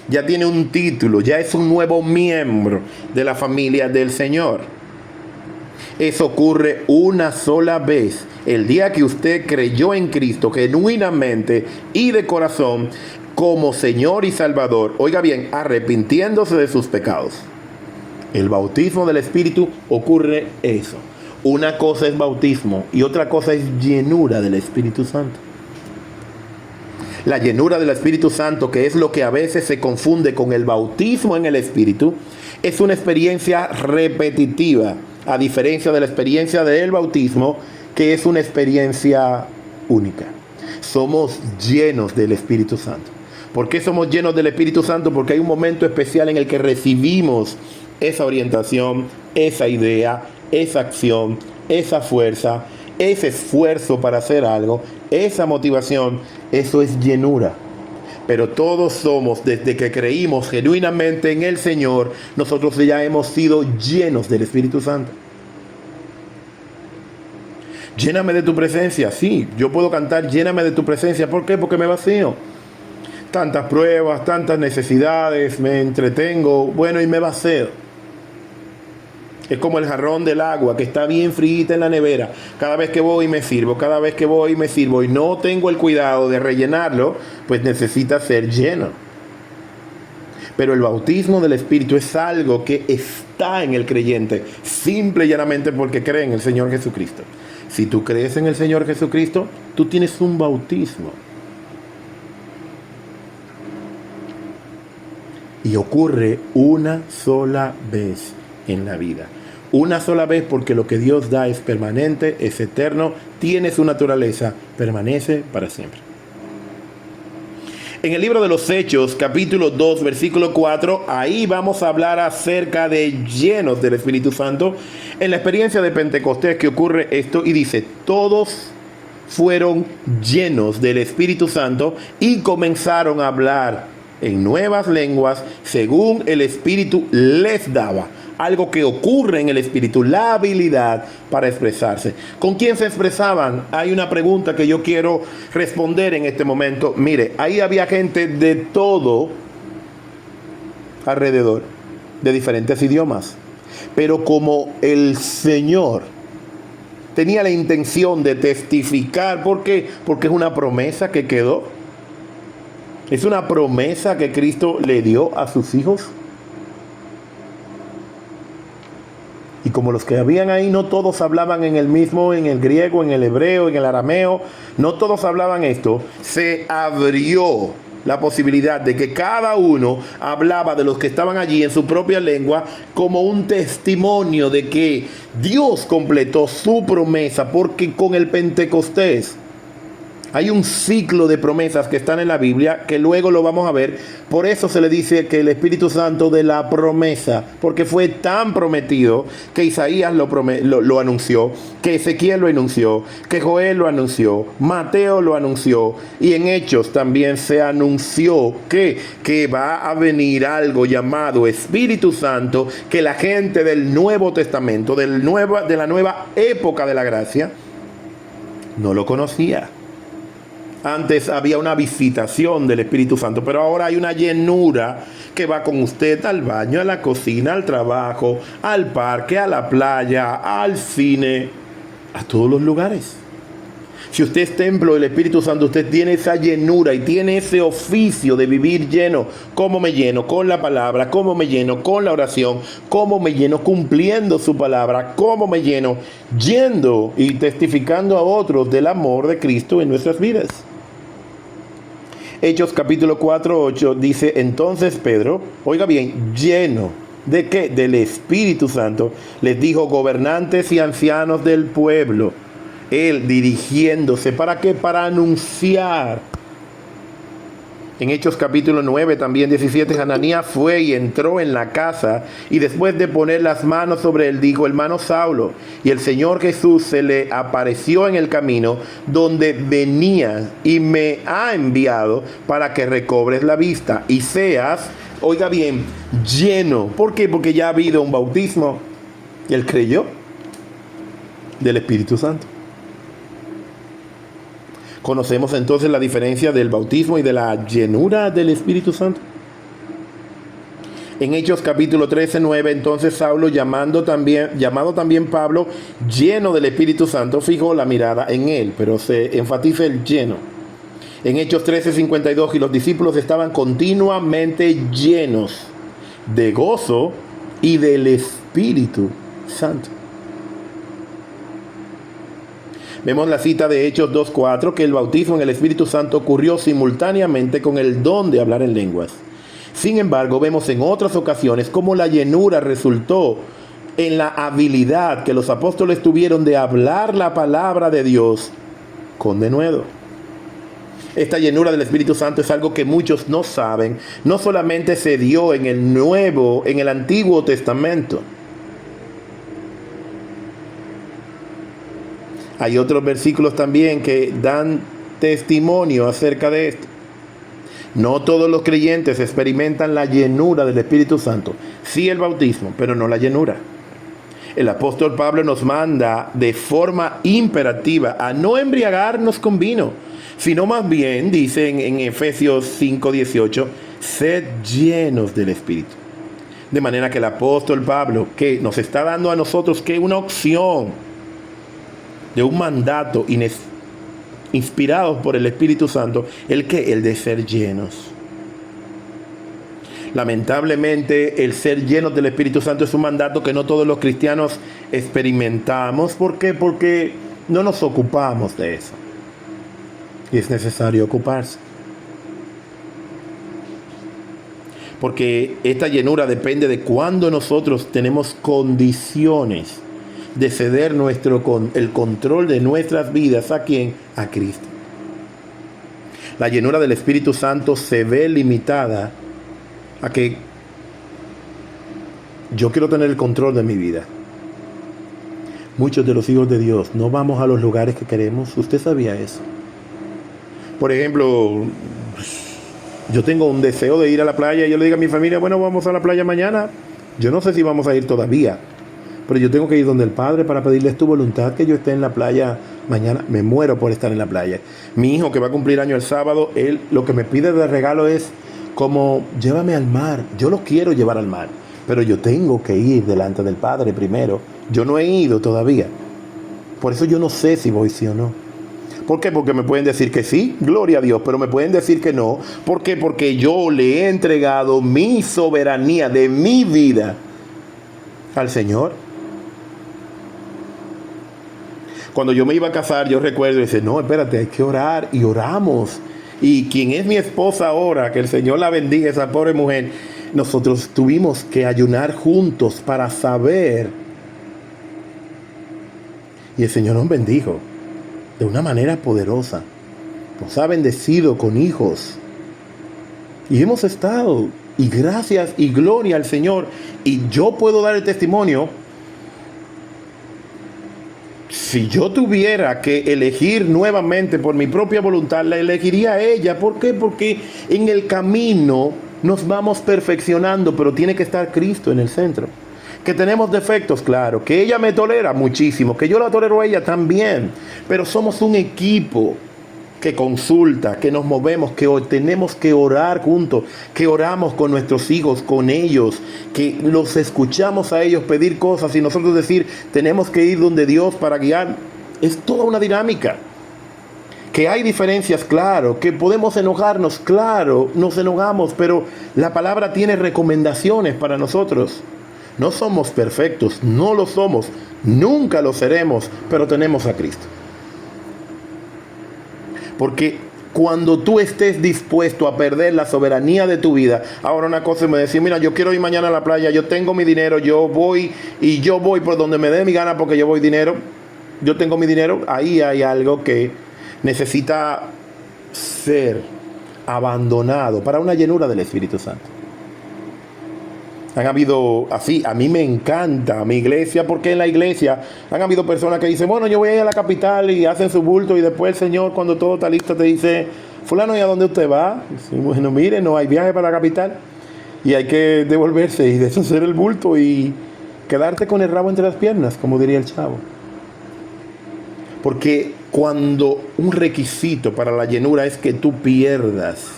ya tiene un título, ya es un nuevo miembro de la familia del Señor. Eso ocurre una sola vez, el día que usted creyó en Cristo genuinamente y de corazón como Señor y Salvador, oiga bien, arrepintiéndose de sus pecados. El bautismo del Espíritu ocurre eso. Una cosa es bautismo y otra cosa es llenura del Espíritu Santo. La llenura del Espíritu Santo, que es lo que a veces se confunde con el bautismo en el Espíritu, es una experiencia repetitiva, a diferencia de la experiencia del bautismo, que es una experiencia única. Somos llenos del Espíritu Santo. ¿Por qué somos llenos del Espíritu Santo? Porque hay un momento especial en el que recibimos esa orientación, esa idea, esa acción, esa fuerza, ese esfuerzo para hacer algo, esa motivación. Eso es llenura. Pero todos somos, desde que creímos genuinamente en el Señor, nosotros ya hemos sido llenos del Espíritu Santo. Lléname de tu presencia. Sí, yo puedo cantar lléname de tu presencia. ¿Por qué? Porque me vacío. Tantas pruebas, tantas necesidades, me entretengo, bueno, y me vacío. Es como el jarrón del agua que está bien fríita en la nevera. Cada vez que voy me sirvo, cada vez que voy me sirvo y no tengo el cuidado de rellenarlo, pues necesita ser lleno. Pero el bautismo del Espíritu es algo que está en el creyente, simple y llanamente porque cree en el Señor Jesucristo. Si tú crees en el Señor Jesucristo, tú tienes un bautismo. Y ocurre una sola vez en la vida. Una sola vez porque lo que Dios da es permanente, es eterno, tiene su naturaleza, permanece para siempre. En el libro de los Hechos, capítulo 2, versículo 4, ahí vamos a hablar acerca de llenos del Espíritu Santo. En la experiencia de Pentecostés que ocurre esto y dice, todos fueron llenos del Espíritu Santo y comenzaron a hablar en nuevas lenguas según el Espíritu les daba. Algo que ocurre en el Espíritu, la habilidad para expresarse. ¿Con quién se expresaban? Hay una pregunta que yo quiero responder en este momento. Mire, ahí había gente de todo alrededor, de diferentes idiomas. Pero como el Señor tenía la intención de testificar, ¿por qué? Porque es una promesa que quedó. Es una promesa que Cristo le dio a sus hijos. Y como los que habían ahí, no todos hablaban en el mismo, en el griego, en el hebreo, en el arameo, no todos hablaban esto, se abrió la posibilidad de que cada uno hablaba de los que estaban allí en su propia lengua como un testimonio de que Dios completó su promesa, porque con el Pentecostés hay un ciclo de promesas que están en la Biblia, que luego lo vamos a ver. Por eso se le dice que el Espíritu Santo de la promesa, porque fue tan prometido que Isaías lo anunció, que Ezequiel lo anunció, que Joel lo anunció, Mateo lo anunció, y en Hechos también se anunció que va a venir algo llamado Espíritu Santo, que la gente del Nuevo Testamento, de la nueva época de la gracia, no lo conocía. Antes había una visitación del Espíritu Santo, pero ahora hay una llenura que va con usted al baño, a la cocina, al trabajo, al parque, a la playa, al cine, a todos los lugares. Si usted es templo del Espíritu Santo, usted tiene esa llenura y tiene ese oficio de vivir lleno. ¿Cómo me lleno? Con la palabra. ¿Cómo me lleno? Con la oración. ¿Cómo me lleno? Cumpliendo su palabra. ¿Cómo me lleno? Yendo y testificando a otros del amor de Cristo en nuestras vidas. Hechos capítulo 4, 8 dice: entonces Pedro, oiga bien, lleno ¿de qué? Del Espíritu Santo, les dijo: gobernantes y ancianos del pueblo. Él dirigiéndose, ¿para qué? Para anunciar. En Hechos capítulo 9, también 17, Ananías fue y entró en la casa, y después de poner las manos sobre él, dijo: hermano Saulo, y el Señor Jesús se le apareció en el camino donde venía, y me ha enviado para que recobres la vista y seas, oiga bien, lleno. ¿Por qué? Porque ya ha habido un bautismo, y él creyó, del Espíritu Santo. Conocemos entonces la diferencia del bautismo y de la llenura del Espíritu Santo. En Hechos capítulo 13, 9, entonces Saulo, llamado también Pablo, lleno del Espíritu Santo, fijó la mirada en él, pero se enfatiza el lleno. En Hechos 13, 52, y los discípulos estaban continuamente llenos de gozo y del Espíritu Santo. Vemos la cita de Hechos 2:4, que el bautismo en el Espíritu Santo ocurrió simultáneamente con el don de hablar en lenguas. Sin embargo, vemos en otras ocasiones cómo la llenura resultó en la habilidad que los apóstoles tuvieron de hablar la palabra de Dios con denuedo. Esta llenura del Espíritu Santo es algo que muchos no saben. No solamente se dio en el Antiguo Testamento. Hay otros versículos también que dan testimonio acerca de esto. No todos los creyentes experimentan la llenura del Espíritu Santo. Sí el bautismo, pero no la llenura. El apóstol Pablo nos manda de forma imperativa a no embriagarnos con vino, sino más bien, dice en Efesios 5:18, sed llenos del Espíritu. De manera que el apóstol Pablo, que nos está dando a nosotros que una opción de un mandato inspirado por el Espíritu Santo, el de ser llenos. Lamentablemente, el ser llenos del Espíritu Santo es un mandato que no todos los cristianos experimentamos. ¿Por qué? Porque no nos ocupamos de eso. Y es necesario ocuparse. Porque esta llenura depende de cuando nosotros tenemos condiciones de ceder el control de nuestras vidas. ¿A quién? A Cristo. La llenura del Espíritu Santo se ve limitada a que yo quiero tener el control de mi vida. Muchos de los hijos de Dios no vamos a los lugares que queremos. ¿Usted sabía eso? Por ejemplo, yo tengo un deseo de ir a la playa y yo le digo a mi familia: bueno, vamos a la playa mañana. Yo no sé si vamos a ir todavía, pero yo tengo que ir donde el Padre para pedirle: es tu voluntad que yo esté en la playa mañana. Me muero por estar en la playa. Mi hijo, que va a cumplir año el sábado, él lo que me pide de regalo es como: llévame al mar. Yo lo quiero llevar al mar, pero yo tengo que ir delante del Padre primero. Yo no he ido todavía. Por eso yo no sé si voy sí o no. ¿Por qué? Porque me pueden decir que sí, gloria a Dios, pero me pueden decir que no. ¿Por qué? Porque yo le he entregado mi soberanía de mi vida al Señor. Cuando yo me iba a casar, yo recuerdo y decía: no, espérate, hay que orar, y oramos. Y quien es mi esposa ahora, que el Señor la bendiga, esa pobre mujer, nosotros tuvimos que ayunar juntos para saber. Y el Señor nos bendijo de una manera poderosa. Nos ha bendecido con hijos. Y hemos estado, y gracias y gloria al Señor. Y yo puedo dar el testimonio. Si yo tuviera que elegir nuevamente por mi propia voluntad, la elegiría a ella. ¿Por qué? Porque en el camino nos vamos perfeccionando, pero tiene que estar Cristo en el centro. Que tenemos defectos, claro. Que ella me tolera muchísimo. Que yo la tolero a ella también. Pero somos un equipo que consulta, que nos movemos, que tenemos que orar juntos, que oramos con nuestros hijos, con ellos, que los escuchamos a ellos pedir cosas y nosotros decir: tenemos que ir donde Dios para guiar. Es toda una dinámica. Que hay diferencias, claro, que podemos enojarnos, claro, nos enojamos, pero la palabra tiene recomendaciones para nosotros. No somos perfectos, no lo somos, nunca lo seremos, pero tenemos a Cristo. Porque cuando tú estés dispuesto a perder la soberanía de tu vida, ahora una cosa es me decir, mira, yo quiero ir mañana a la playa, yo tengo mi dinero, yo voy por donde me dé mi gana porque yo tengo mi dinero, ahí hay algo que necesita ser abandonado para una llenura del Espíritu Santo. Han habido así, a mí me encanta mi iglesia, porque en la iglesia han habido personas que dicen, bueno, yo voy a ir a la capital, y hacen su bulto, y después el Señor, cuando todo está listo, te dice, fulano, ¿y a dónde usted va? Y dice, bueno, mire, no hay viaje para la capital, y hay que devolverse y deshacer el bulto y quedarte con el rabo entre las piernas, como diría el chavo. Porque cuando un requisito para la llenura es que tú pierdas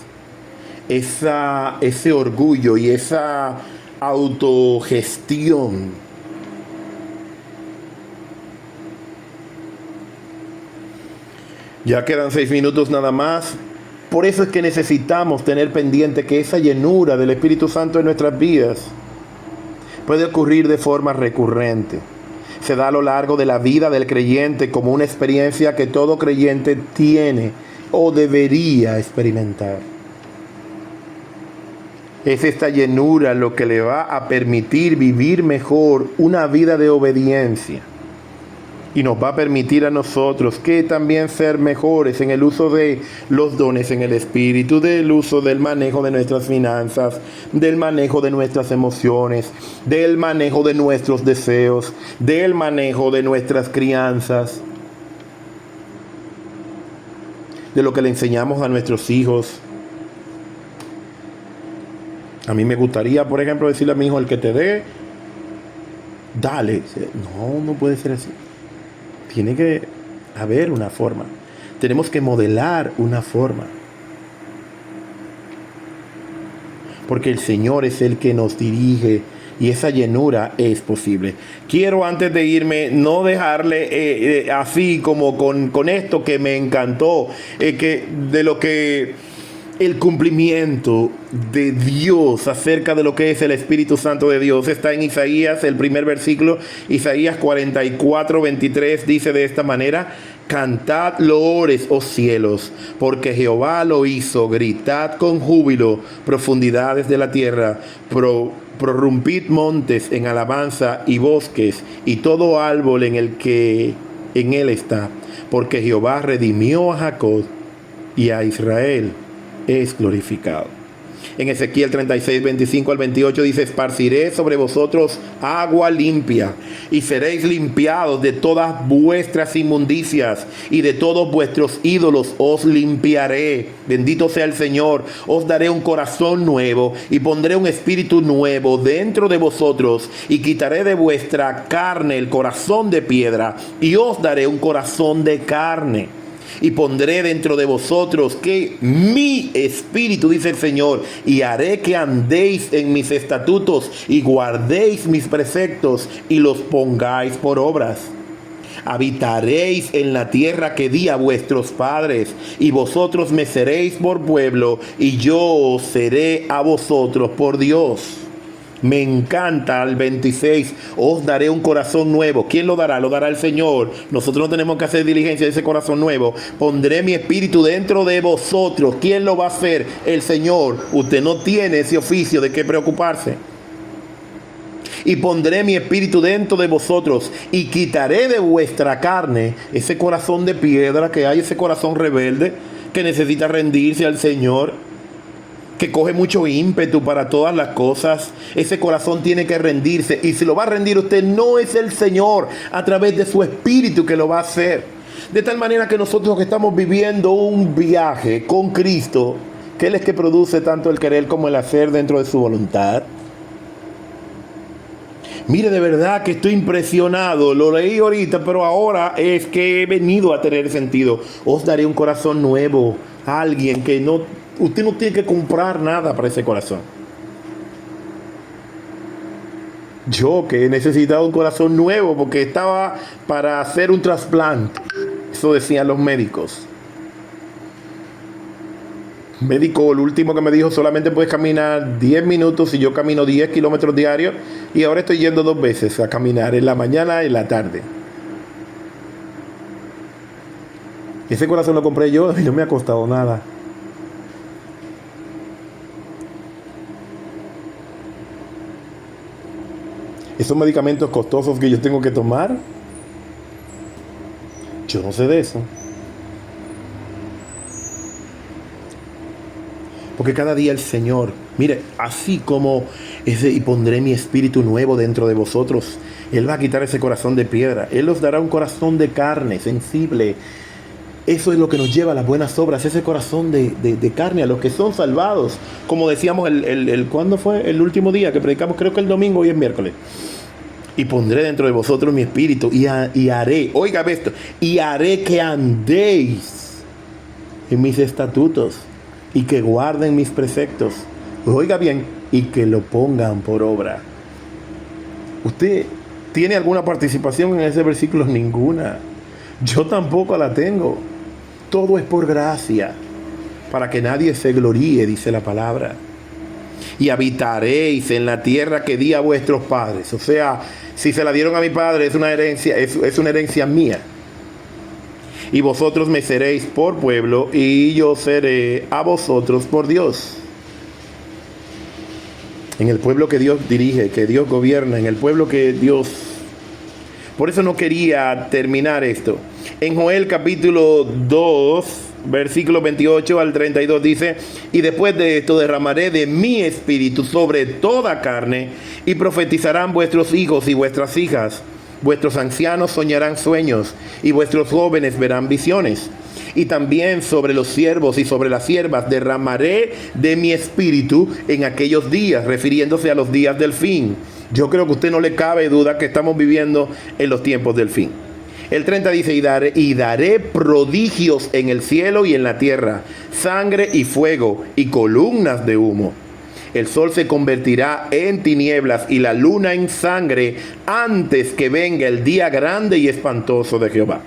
ese orgullo y esa autogestión, ya quedan 6 minutos nada más. Por eso es que necesitamos tener pendiente que esa llenura del Espíritu Santo en nuestras vidas puede ocurrir de forma recurrente. Se da a lo largo de la vida del creyente como una experiencia que todo creyente tiene o debería experimentar. Es esta llenura lo que le va a permitir vivir mejor una vida de obediencia. Y nos va a permitir a nosotros que también ser mejores en el uso de los dones en el Espíritu, del uso del manejo de nuestras finanzas, del manejo de nuestras emociones, del manejo de nuestros deseos, del manejo de nuestras crianzas, de lo que le enseñamos a nuestros hijos. A mí me gustaría, por ejemplo, decirle a mi hijo, el que te dé, dale. No puede ser así. Tiene que haber una forma. Tenemos que modelar una forma. Porque el Señor es el que nos dirige y esa llenura es posible. Quiero, antes de irme, no dejarle así como con esto que me encantó, de lo que el cumplimiento de Dios acerca de lo que es el Espíritu Santo de Dios está en Isaías, el primer versículo. Isaías 44:23 dice de esta manera: cantad loores, oh cielos, porque Jehová lo hizo, gritad con júbilo, profundidades de la tierra, prorrumpid montes en alabanza y bosques, y todo árbol en el que en él está, porque Jehová redimió a Jacob y a Israel es glorificado. En Ezequiel 36:25-28 dice: esparciré sobre vosotros agua limpia, y seréis limpiados de todas vuestras inmundicias, y de todos vuestros ídolos os limpiaré. Bendito sea el Señor. Os daré un corazón nuevo, y pondré un espíritu nuevo dentro de vosotros, y quitaré de vuestra carne el corazón de piedra, y os daré un corazón de carne. Y pondré dentro de vosotros que mi espíritu, dice el Señor, y haré que andéis en mis estatutos y guardéis mis preceptos y los pongáis por obras. Habitaréis en la tierra que di a vuestros padres, y vosotros me seréis por pueblo, y yo seré a vosotros por Dios. Me encanta el 26. Os daré un corazón nuevo. ¿Quién lo dará? Lo dará el Señor. Nosotros no tenemos que hacer diligencia de ese corazón nuevo. Pondré mi espíritu dentro de vosotros. ¿Quién lo va a hacer? El Señor. Usted no tiene ese oficio de qué preocuparse. Y pondré mi espíritu dentro de vosotros, y quitaré de vuestra carne ese corazón de piedra que hay, ese corazón rebelde que necesita rendirse al Señor, que coge mucho ímpetu para todas las cosas. Ese corazón tiene que rendirse, y si lo va a rendir usted, no es el Señor, a través de su espíritu que lo va a hacer. De tal manera que nosotros que estamos viviendo un viaje con Cristo, que Él es que produce tanto el querer como el hacer dentro de su voluntad. Mire, de verdad que estoy impresionado. Lo leí ahorita, pero ahora es que he venido a tener sentido. Os daré un corazón nuevo. A alguien que no... Usted no tiene que comprar nada para ese corazón. Yo que he necesitado un corazón nuevo porque estaba para hacer un trasplante. Eso decían los médicos. médico, el último que me dijo, solamente puedes caminar 10 minutos y yo camino 10 kilómetros diarios y ahora estoy yendo 2 veces a caminar, en la mañana y en la tarde. Ese corazón lo compré yo y no me ha costado nada. Esos medicamentos costosos que yo tengo que tomar, yo no sé de eso. Porque cada día el Señor, mire, así como ese, y pondré mi espíritu nuevo dentro de vosotros, Él va a quitar ese corazón de piedra. Él os dará un corazón de carne, sensible. Eso es lo que nos lleva a las buenas obras, ese corazón de carne, a los que son salvados. Como decíamos, ¿cuándo fue? El último día que predicamos, creo que el domingo, hoy es miércoles. Y pondré dentro de vosotros mi espíritu y haré, oiga esto, y haré que andéis en mis estatutos y que guarden mis preceptos. Oiga bien, y que lo pongan por obra. ¿Usted tiene alguna participación en ese versículo? Ninguna. Yo tampoco la tengo. Todo es por gracia, para que nadie se gloríe, dice la palabra. Y habitaréis en la tierra que di a vuestros padres. O sea, si se la dieron a mi padre, es una herencia mía. Y vosotros me seréis por pueblo, y yo seré a vosotros por Dios. En el pueblo que Dios dirige, que Dios gobierna, en el pueblo que Dios... Por eso no quería terminar esto. En Joel capítulo 2, versículo 28 al 32 dice: y después de esto derramaré de mi espíritu sobre toda carne, y profetizarán vuestros hijos y vuestras hijas. Vuestros ancianos soñarán sueños, y vuestros jóvenes verán visiones. Y también sobre los siervos y sobre las siervas derramaré de mi espíritu en aquellos días, refiriéndose a los días del fin. Yo creo que a usted no le cabe duda que estamos viviendo en los tiempos del fin. El 30 dice: y daré prodigios en el cielo y en la tierra, sangre y fuego y columnas de humo. El sol se convertirá en tinieblas y la luna en sangre antes que venga el día grande y espantoso de Jehová.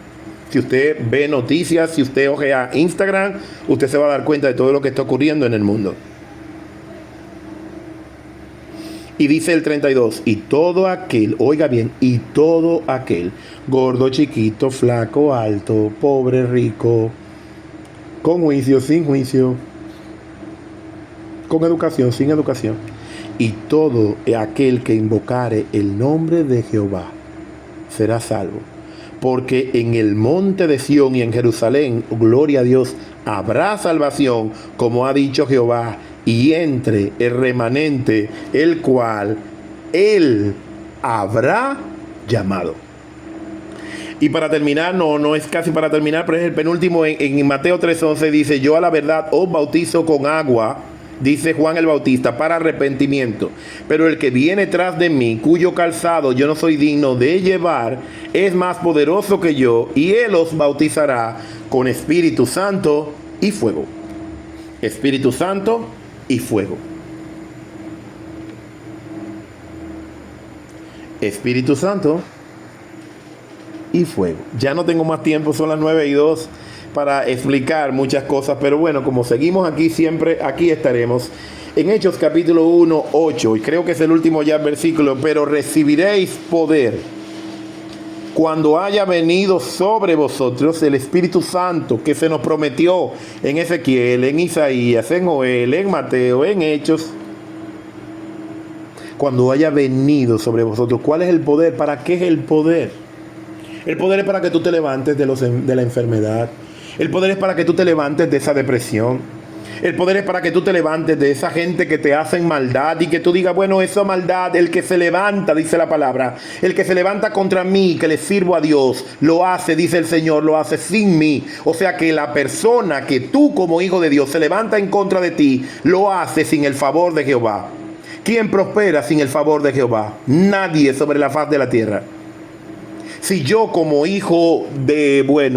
Si usted ve noticias, si usted ojea Instagram, usted se va a dar cuenta de todo lo que está ocurriendo en el mundo. Y dice el 32, y todo aquel, oiga bien, y todo aquel, gordo, chiquito, flaco, alto, pobre, rico, con juicio, sin juicio, con educación, sin educación, y todo aquel que invocare el nombre de Jehová será salvo. Porque en el monte de Sión y en Jerusalén, gloria a Dios, habrá salvación, como ha dicho Jehová, y entre el remanente, el cual él habrá llamado. Y para terminar, no es casi para terminar, pero es el penúltimo, en Mateo 3:11 dice: yo a la verdad os bautizo con agua, dice Juan el Bautista, para arrepentimiento. Pero el que viene tras de mí, cuyo calzado yo no soy digno de llevar, es más poderoso que yo, y él os bautizará con Espíritu Santo y fuego. Espíritu Santo y fuego. Espíritu Santo y fuego. Ya no tengo más tiempo, son las 9:02 para explicar muchas cosas, pero bueno, como seguimos aquí siempre, aquí estaremos. En Hechos capítulo 1, 8, y creo que es el último ya versículo: pero recibiréis poder cuando haya venido sobre vosotros el Espíritu Santo, que se nos prometió en Ezequiel, en Isaías, en Joel, en Mateo, en Hechos. Cuando haya venido sobre vosotros. ¿Cuál es el poder? ¿Para qué es el poder? El poder es para que tú te levantes de la enfermedad. El poder es para que tú te levantes de esa depresión. El poder es para que tú te levantes de esa gente que te hacen maldad y que tú digas: bueno, esa maldad, el que se levanta, dice la palabra, el que se levanta contra mí, que le sirvo a Dios, lo hace, dice el Señor, lo hace sin mí. O sea que la persona que tú como hijo de Dios se levanta en contra de ti, lo hace sin el favor de Jehová. ¿Quién prospera sin el favor de Jehová? Nadie sobre la faz de la tierra. Si yo como hijo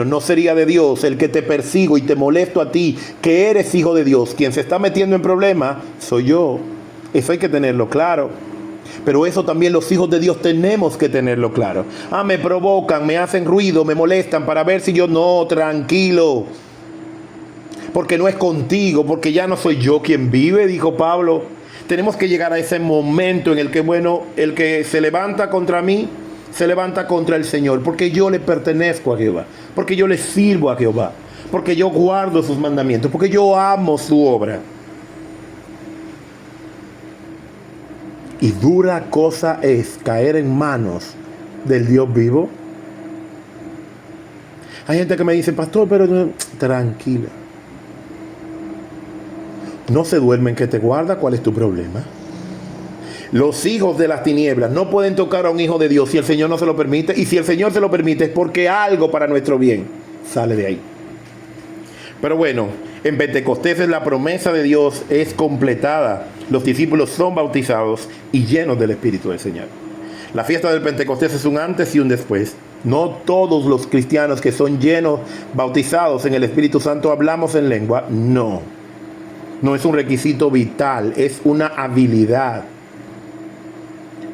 no sería de Dios, el que te persigo y te molesto a ti, que eres hijo de Dios, quien se está metiendo en problemas, soy yo. Eso hay que tenerlo claro. Pero eso también los hijos de Dios tenemos que tenerlo claro. Me provocan, me hacen ruido, me molestan para ver si yo no, tranquilo. porque no es contigo, porque ya no soy yo quien vive, dijo Pablo. Tenemos que llegar a ese momento en el que, bueno, el que se levanta contra mí, se levanta contra el Señor, porque yo le pertenezco a Jehová, porque yo le sirvo a Jehová, porque yo guardo sus mandamientos, porque yo amo su obra. Y dura cosa es caer en manos del Dios vivo. Hay gente que me dice, pastor, pero tranquila. No se duermen que te guarda. ¿Cuál es tu problema? Los hijos de las tinieblas no pueden tocar a un hijo de Dios si el Señor no se lo permite. Y si el Señor se lo permite es porque algo para nuestro bien sale de ahí. Pero bueno, en Pentecostés la promesa de Dios es completada. Los discípulos son bautizados y llenos del Espíritu del Señor. La fiesta del Pentecostés es un antes y un después. No todos los cristianos que son llenos, bautizados en el Espíritu Santo, hablamos en lengua. No. No es un requisito vital, es una habilidad.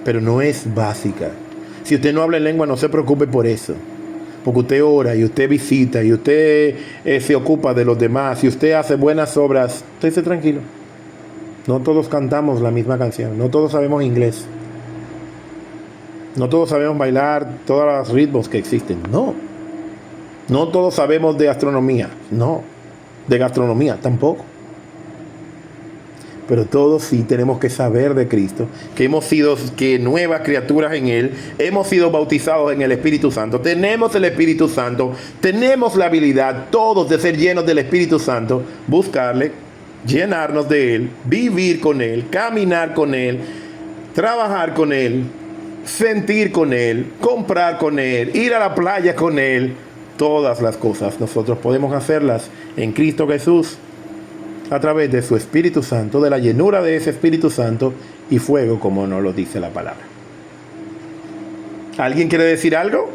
Pero no es básica. Si usted no habla en lengua, no se preocupe por eso. Porque usted ora y usted visita y usted se ocupa de los demás y usted hace buenas obras. Estése tranquilo. No todos cantamos la misma canción. No todos sabemos inglés. No todos sabemos bailar todos los ritmos que existen. No. No todos sabemos de astronomía. No. De gastronomía tampoco. Pero todos sí tenemos que saber de Cristo, que hemos sido nuevas criaturas en Él, hemos sido bautizados en el Espíritu Santo, tenemos el Espíritu Santo, tenemos la habilidad todos de ser llenos del Espíritu Santo, buscarle, llenarnos de Él, vivir con Él, caminar con Él, trabajar con Él, sentir con Él, comprar con Él, ir a la playa con Él. Todas las cosas nosotros podemos hacerlas en Cristo Jesús, a través de su Espíritu Santo, de la llenura de ese Espíritu Santo y fuego, como nos lo dice la palabra. ¿Alguien quiere decir algo?